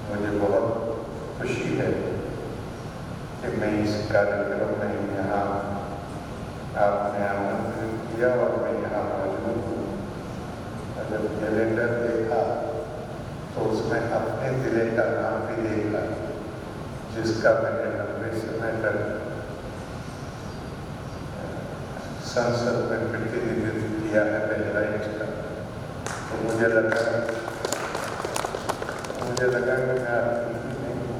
मुझे बहुत खुशी है कि मैं इस कार्यक्रम में यहाँ आपने आमंत्रित किया और मैं यहाँ मौजूद हूँ। जब कैलेंडर देखा तो उसमें अपने जिले का नाम भी देखा, जिसका मैंने लंबे समय तक संसद में प्रतिनिधित्व किया है, बहराइच का। तो मुझे लगा कि मैं आपकी नहीं हूँ,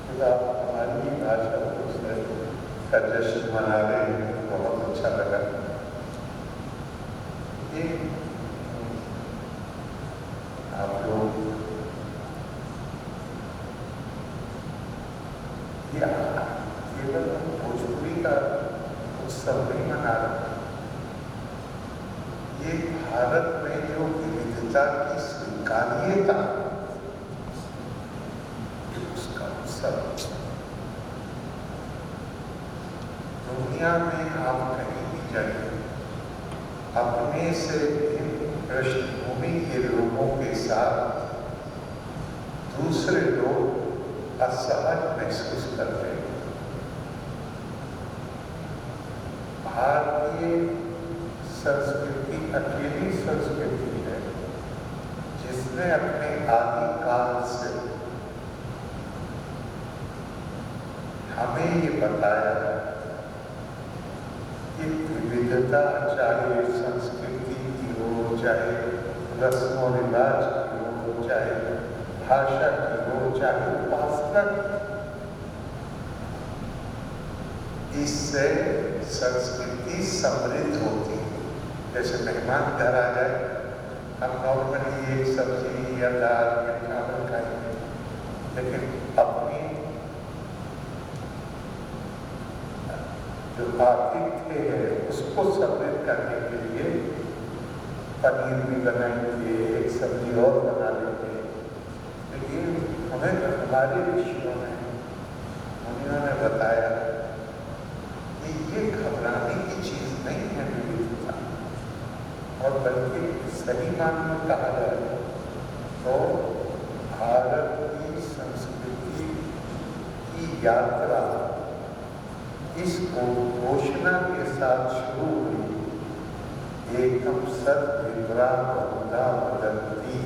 तो आप हमारी भाषा का जश्न मना रहे हैं, बहुत अच्छा लगा। ये आप लोग केवल भोजपुरी का उत्सव नहीं मना रहे, ये भारत में जो विविधता की स्वीकार्यता, उसका उत्सव। दुनिया में आप कहीं भी जाइए, अपने से पृष्ठभूमि के लोगों के साथ दूसरे लोग असहज महसूस करते हैं। भारतीय संस्कृति अकेली संस्कृति है जिसने अपने आदिकाल से हमें ये बताया कि विविधता, चाहे संस्कृति की हो, चाहे रस्म और रिवाज की हो, चाहे भाषा की हो, चाहे उपासना की, इससे संस्कृति समृद्ध होती है। जैसे मेहमान घर आ जाए, हम नॉर्मली एक सब्जी या दाल या चावल खाएंगे, लेकिन अपनी जो आतिथ्य है उसको समृद्ध करने के लिए पनीर भी बनाएंगे, एक सब्जी और बना लेंगे। लेकिन हमें हमारे ऋषियों ने, मुनियों ने बताया कि ये घबराने की चीज नहीं है विविधता, और बल्कि सही मायने में कहा जाए तो भारत की संस्कृति की यात्रा इस घोषणा के साथ शुरू हुई, एकम सत विप्रा बहुधा वदन्ति।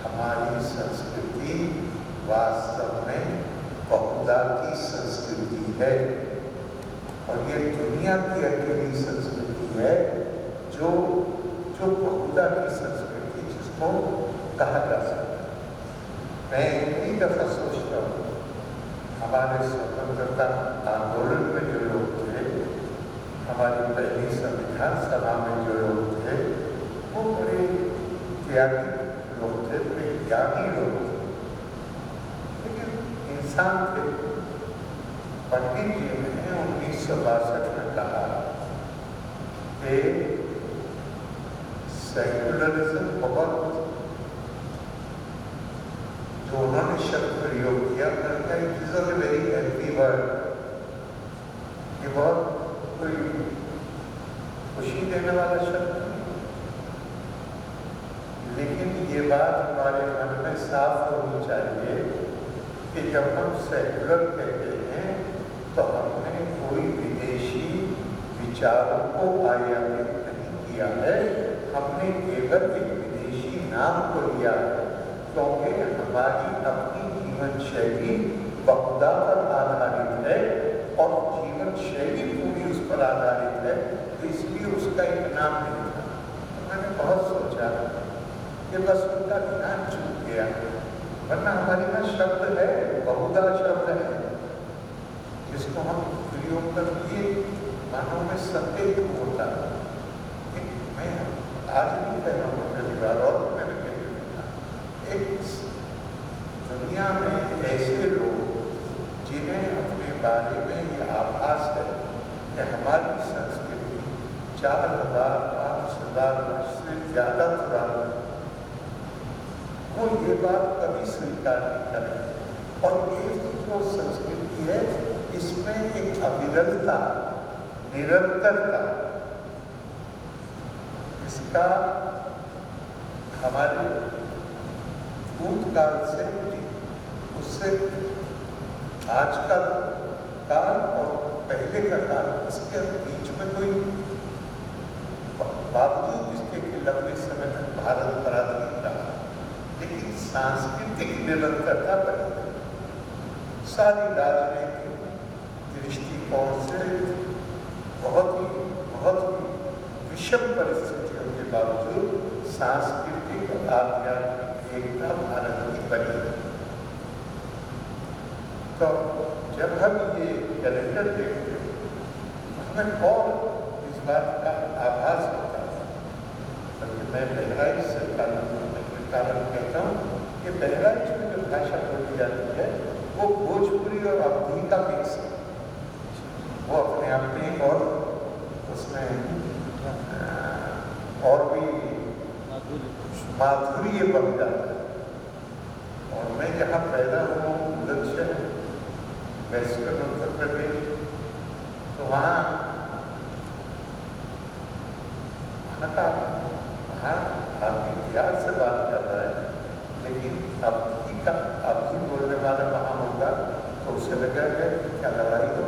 हमारी संस्कृति वास्तव में बहुधा की संस्कृति है, और ये दुनिया की अकेली संस्कृति है जो बहुधा की संस्कृति जिसको कहा जा सकता है। मैं कई दफा सोचता हूँ, हमारे स्वतंत्रता आंदोलन में जो लोग थे, हमारी पहली संविधान सभा में जो लोग थे, वो बड़े त्यागी लोग थे, बड़े ज्ञानी लोग थे, लेकिन इंसान थे। पंडित जी ने 1962 में कहा कि सेक्युलरिज्म बहुत, जो उन्होंने शब्द प्रयोग किया, it is a very healthy word, ये बहुत कोई खुशी देने वाला शब्द नहीं, लेकिन ये बात हमारे मन में साफ होनी चाहिए कि जब हम सेक्युलर कहते हैं तो हमने कोई विदेशी विचारों को आयातित नहीं किया है, हमने केवल एक विदेशी नाम को लिया है, क्योंकि हमारी अपनी जीवन शैली बहुधा पर आधारित है और जीवन शैली पूरी उस पर आधारित है, तो इसलिए उसका एक नाम नहीं था। तो मैंने बहुत सोचा कि बस उनका ध्यान चूक गया, वरना हमारे यहाँ शब्द है, बहुधा शब्द है, जिसको हम प्रयोग करके मानव में संदेह होता है। मैं आज भी कह रहा हूँ, पहली बार और मैंने एक दुनिया में ऐसे लोग जिन्हें अपने बारे में ये आभास है कि हमारी संस्कृति 4000-5000 वर्ष से ज्यादा पुरानी, वो ये बात कभी स्वीकार नहीं करें। और ये जो संस्कृति है, इसमें एक अविरलता, निरंतरता, इसका हमारे भूतकाल से उससे आज का काल और पहले का काल, इसके बीच में कोई बावजूद इसके कि लंबे समय तक भारत पराधीन रहा, लेकिन सांस्कृतिक निरंतरता बनी। सारी राजनीतिक दृष्टिकोण से बहुत ही विषम परिस्थितियों के बावजूद सांस्कृतिक और आध्यात्मिक एकता भारत की बनी। तो जब हम ये कैलेंडर देखते हैं, हमें और इस बात का आभास होता है। बल्कि मैं बहराइच से कारण कहता हूँ कि बहराइच में जो भाषा बोली जाती है वो भोजपुरी और अवधी का मिक्स है। वो अपने आप में और उसमें और भी माधुर्य बन जाता है। और मैं जहाँ पैदा हुआ हूँ दक्षिण वेस्टर्न उत्तर प्रदेश, तो वहाँ आदमी प्यार से बात कर रहा है, लेकिन अवधी बोलने वाला वहाँ होगा तो उसे लगा कि क्या लड़ाई हो,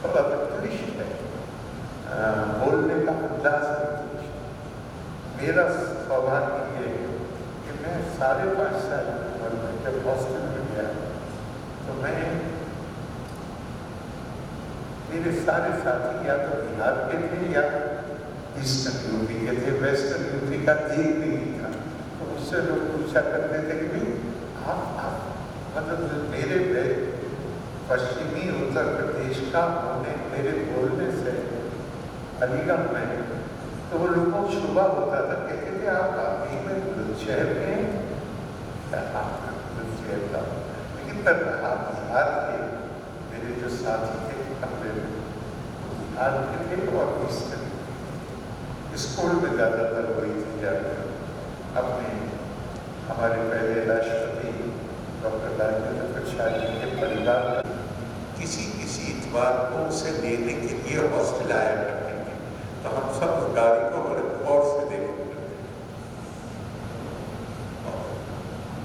थोड़ा क्लिष्ट है, बोलने का अंदाज है। मेरा सौभाग्य ये है कि मैं 5.5 साल की उम्र में जब हॉस्टल में गया तो मेरे सारे साथी या तो बिहार के थे या ईस्टर्न यूपी के थे, वेस्टर्न यूपी का एक भी नहीं था। तो उससे लोग पूछा करते थे कि भाई आप मतलब मेरे पश्चिमी उत्तर प्रदेश का होने, मेरे बोलने से अलीगढ़ में, तो वो लोगों को शुभा होता था, कहते थे आप अभी में बुलंदशहर में बुलंदशहर का। लेकिन तब बिहार के मेरे जो साथी थे कमरे में बिहार के थे और ईस्टर्न स्कूल में ज़्यादातर वही थी जाकर अपने हमारे पहले राष्ट्रपति डॉक्टर राजेंद्र प्रसाद जी के परिवार किसी इतवार को उसे लेने के लिए हॉस्टल आया करते थे। तो हम सब उस गाड़ी को बड़े गौर से देखते थे।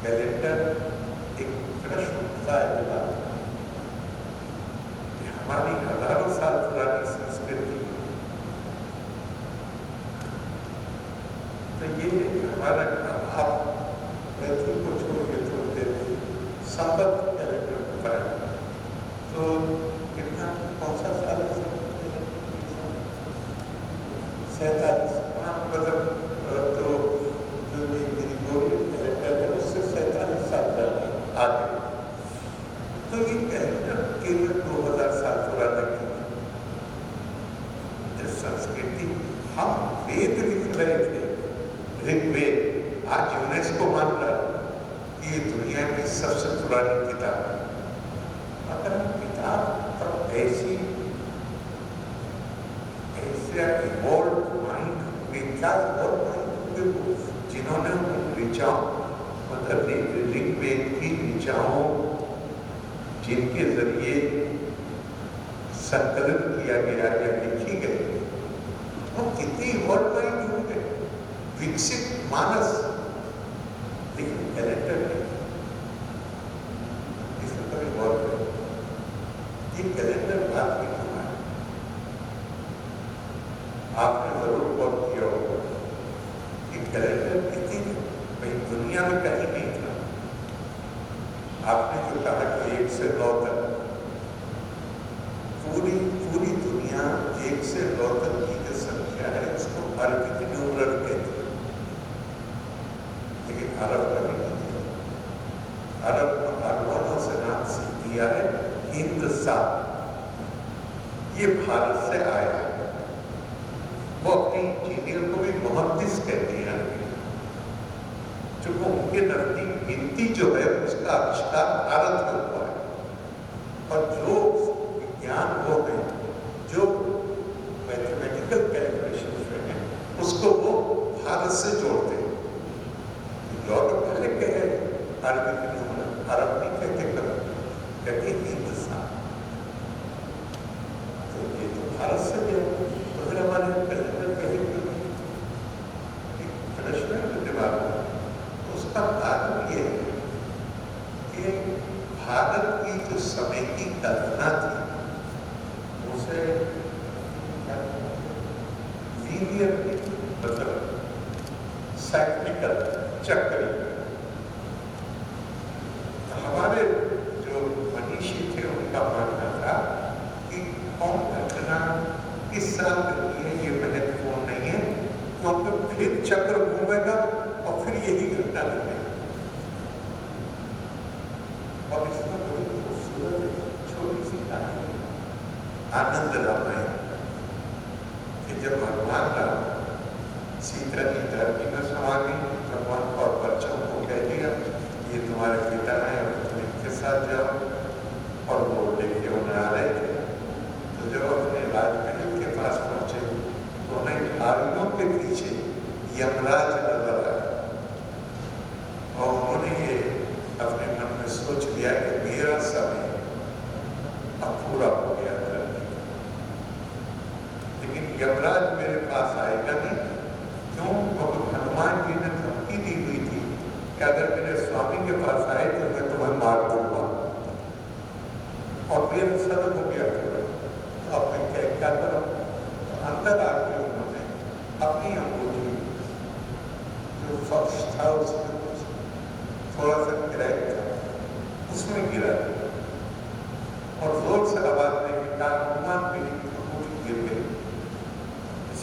कैलेंडर एक प्रश्न उठता है कि हमारी हजारों साल पुरानी संस्कृति, तो ये हमारा आप मैथिली को छोड़िए छोड़ते संबद्ध कैलेंडर होता है। तो कितना कौन सा साल है? 47। मतलब तो जो मेरी गोरी कैलेंडर है उससे 47 साल आगे। तो ये कैलेंडर केवल 2000 साल पुराना क्यों? जो संस्कृति हम वेद लिख रहे थे, ऋग्वेद, आज यूनेस्को मान रहा है कि ये दुनिया की सबसे पुरानी किताब है। अगर किताब तब ऐसे इवॉल्व माइंड में क्या इवॉल्व माइंड जिन्होंने ऋचाओं मतलब ऋग्वेद की ऋचाओं जिनके जरिए संकलन किया गया या लिखी गई, वो कितनी इवॉल्व माइंड होंगे, विकसित मानस। लेकिन कैलेंडर इसमें कभी गौर करें, ये कैलेंडर बात नहीं हुआ है। आपने जरूर गौर किया होगा कि कैलेंडर कितनी भाई दुनिया में कहीं नहीं था। आपने जो कहा कि 1 से 9 तक पूरी दुनिया 1 से 9 तक की जो संख्या है उसको अरबिक न्यूमरल कहते हैं। लेकिन अरब का नहीं, अरबों से नाम से दिया है हिंदुस्तान। ये भारत से आया है। वो अपनी इंजीनियर को भी मुहद्दिस कहते हैं जो वो उनके नजदीक गिनती जो है उसका आविष्कार भारत में हुआ है। और जो विज्ञान हो गए, जो मैथमेटिकल कैलकुलेशन है उसको वो भारत से जोड़ते हैं। यूरोप पहले कहे अरब नहीं कहते हिंदुस्तान। तो ये तो भारत से जो हमारे कैलेंडर कहीं प्रश्न है दिमाग में चक्री। हमारे जो मनीषी थे उनका मानना था कि कौन घटना किस साल घटी है ये महत्वपूर्ण नहीं है, क्योंकि फिर चक्र घूमेगा और फिर यही घटना घटेगी। और इसमें बड़ी खूबसूरत छोटी सी कहानी आनंद रामायण कि जब भगवान राम सीता की धरती में समा गई, भगवान और बच्चों को कह दिया ये तुम्हारे पिता है और तुम इनके साथ जाओ, और वो लेके उन्हें आ रहे थे। तो जब अपने राजमहल के पास पहुंचे तो उन्हें झाड़ियों के पीछे यमराज नजर आया और उन्होंने ये अपने मन में सोच लिया कि मेरा समय अब पूरा हो गया था, लेकिन यमराज मेरे पास आएगा नहीं। क्यों? क्योंकि हनुमान जी ने धमकी दी हुई थी कि अगर मेरे स्वामी के पास आए तो मैं तुम्हें मार दूंगा, और मेरा सदन हो गया था। अब मैं क्या करूं? तो अंदर आके उन्होंने अपनी अंगूठी जो फर्श था उसमें थोड़ा सा क्रैक था, उसमें गिरा और जोर से आवाज ने कहा हनुमान मेरी अंगूठी गिर गई।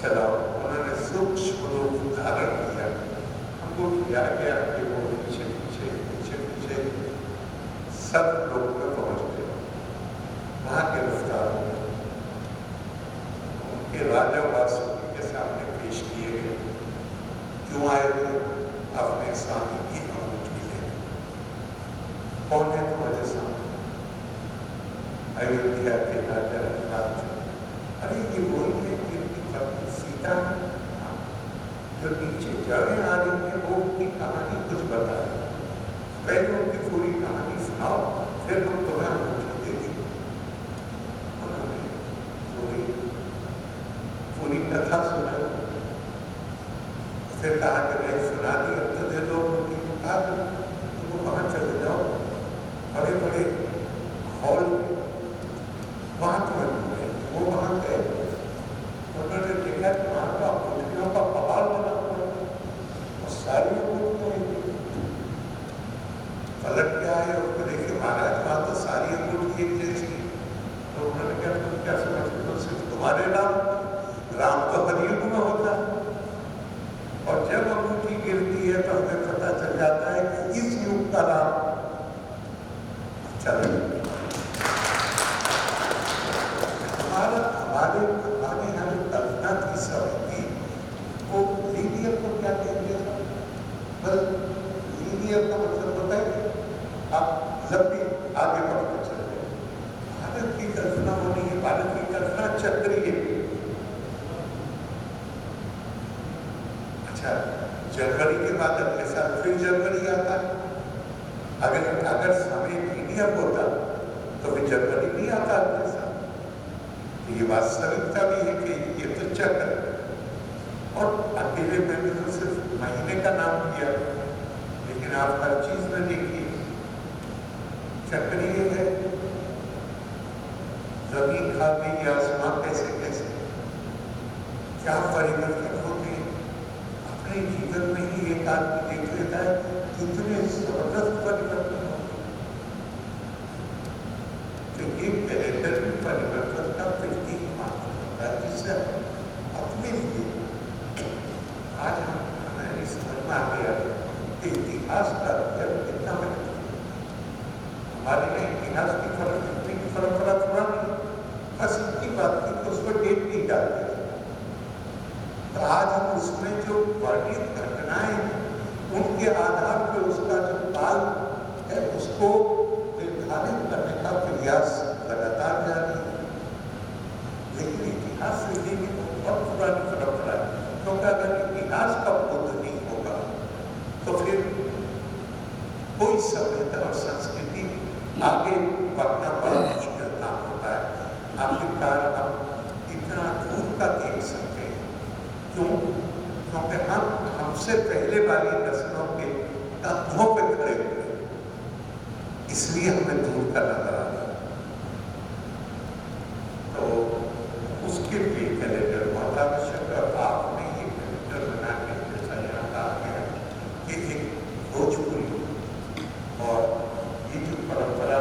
चलाओ, उन्होंने सूक्ष्म रूप धारण किया, अंगूठी आगे आगे वो पीछे पीछे पीछे पीछे सब लोग में पहुंच गए। वहां गिरफ्तार हो गए, उनके राजा वासुकी के सामने पेश किए गए। क्यों आए थे? अपने स्वामी की अंगूठी लेने। कौन है तुम्हारे सामने? अयोध्या के राजा राम। अरे ये वही है जिनकी पत्नी सीता जो नीचे जड़ें आ रही है, वो उनकी कहानी कुछ बताए। पहले उनकी पूरी कहानी सुनाओ, फिर हम तुम्हें अंगूठी देंगे। उन्होंने पूरी कथा सुनाई, फिर कहा कि मैं सुना दी, अब तो दे दो अंगूठी। कहा तुमको वहां चले जाओ, बड़े बड़े हॉल वहां तुम्हें मिले। वो वहां गए, उन्होंने देखा कि वहां का अंगूठियों का पहाड़ बना हुआ है और सारी अंगूठियां पलट के आए और देखे महाराज वहां तो सारी अंगूठी एक जैसी। तो उन्होंने कहा तुम क्या समझते हो? सिर्फ तुम्हारे राम तो हर युग में होता है, और जब अंगूठी गिरती है तो हमें पता चल जाता है कि इस युग का राम चल हमारे यहाँ जो कल्पना थी समय की, वो लीनियर को क्या कहते हैं? बस लीनियर का मतलब होता है आप लंबी आगे बढ़ते चल रहे। भारत की कल्पना वो नहीं है, भारत की कल्पना चक्रीय है। अच्छा, जनवरी के बाद अगले साल फिर जनवरी आता है। अगर समय लीनियर होता तो फिर जनवरी नहीं आता अगले साल। ये वास्तविकता भी है कि ये तो चक्र, और अकेले मैंने तो सिर्फ महीने का नाम किया, लेकिन आप हर चीज में देखिए चक्रीय है। जमीन खा गई, आसमान कैसे कैसे क्या परिवर्तन होते हैं। अपने जीवन में ही एक आदमी देख लेता है कितने जबरदस्त परिवर्तन होते हैं। तो ये कैलेंडर में परिवर्तन का प्रतीक मात्र होता है, जिससे अपने लिए आज हमें समझ में आ गया कि इतिहास का अध्ययन कितना महत्वपूर्ण है। हमारे लिए इतिहास की परंपरा पुरानी है, बस इतनी बात की तो उसको डेट नहीं डालते। तो आज हम उसमें जो वर्णित घटनाएं हैं उनके आधार पर उसका जो काल है उसको निर्धारित करने का प्रयास लगातार जारी है। लेकिन इतिहास से भी बहुत पुरानी परंपरा है, क्योंकि अगर इतिहास का बोध नहीं होगा तो फिर कोई सभ्यता और संस्कृति आगे बढ़ना बड़ा मुश्किल काम होता है। आखिरकार हम इतना दूर का देख सकते हैं। क्यों? क्योंकि हम हमसे पहले वाली नस्लों के तत्वों पर खड़े हुए, इसलिए हमें दूर का नजर आता है। तो उसके लिए कैलेंडर बहुत आवश्यक है। आपने ये कैलेंडर बना के जैसा यहाँ कहा गया कि एक भोजपुरी और ये जो परंपरा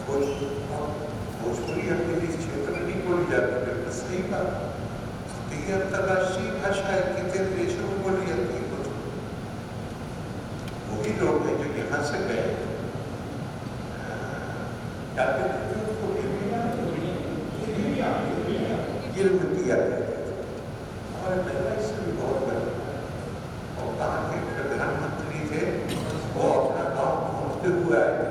भोजपुरी अपने इस क्षेत्र में नहीं बोली जाती, बिल्कुल सही बात। ये अंतर्राष्ट्रीय भाषा है, कितने देशों में बोली जाती है भोजपुरी। वही लोग हैं जो यहाँ से गए, क्या कहते थे उसको, गिरमिटिया कहते थे। हमारे पहला इससे भी बहुत बड़ा और कहाँ के प्रधानमंत्री थे, वो अपना गाँव घूमते हुए आए थे।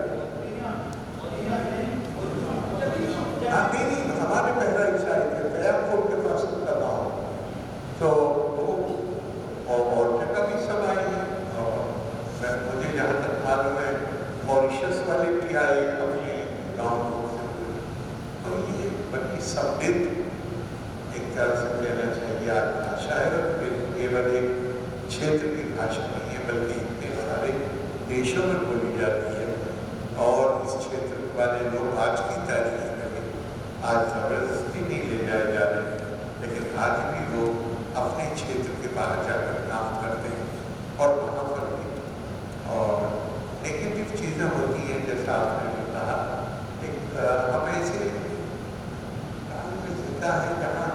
नहीं, हमारे पहला ईसाई थे, दयापुर के पास उनका गाँव, तो वो और जगह भी सब आए हैं। और मुझे जहाँ तक मालूम है मॉरिशस वाले भी आए अपने गाँव को। तो ये बड़ी समृद्ध एक तरह से कहना चाहिए आज भाषा है, केवल एक क्षेत्र की भाषा नहीं है बल्कि इतने सारे देशों में बोली जाती है। और इस क्षेत्र वाले लोग आज की तारीख में भी आज जबरदस्ती नहीं ले जाए जा रहे, लेकिन आज भी लोग अपने क्षेत्र के बाहर जाकर काम करते हैं और वहाँ पर भी और नेगेटिव चीज़ें होती हैं, जैसा आपने जो कहा। एक हम ऐसे काल में जिंदा है जहाँ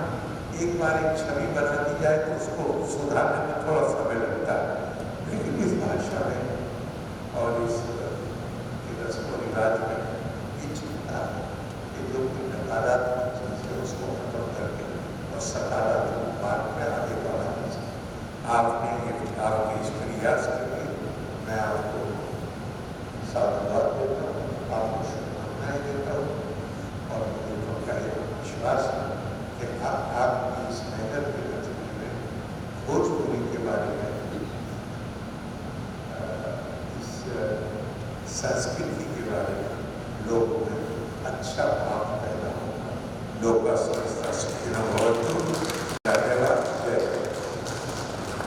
एक बार एक छवि बना दी जाए तो उसको सुधारने में थोड़ा समय लगता है, लेकिन इस भाषा में और इस रस्म रिवाज में ये चिंता है कि जो नकारात्मक चीज़ है उसको खत्म करके और सकारात्मक मार्ग में आगे बढ़ाना चाहिए। आपने आपके इस प्रयास के लिए मैं आपको साधुवाद देता हूँ, आपको शुभकामनाएं देता हूँ और मुझे पक्का विश्वास है कि आपकी इस मेहनत के नतीजे में भोजपुरी के बारे में, इस संस्कृति के बारे में लोगों में अच्छा भाव पैदा होगा। लोग का स्वस्थ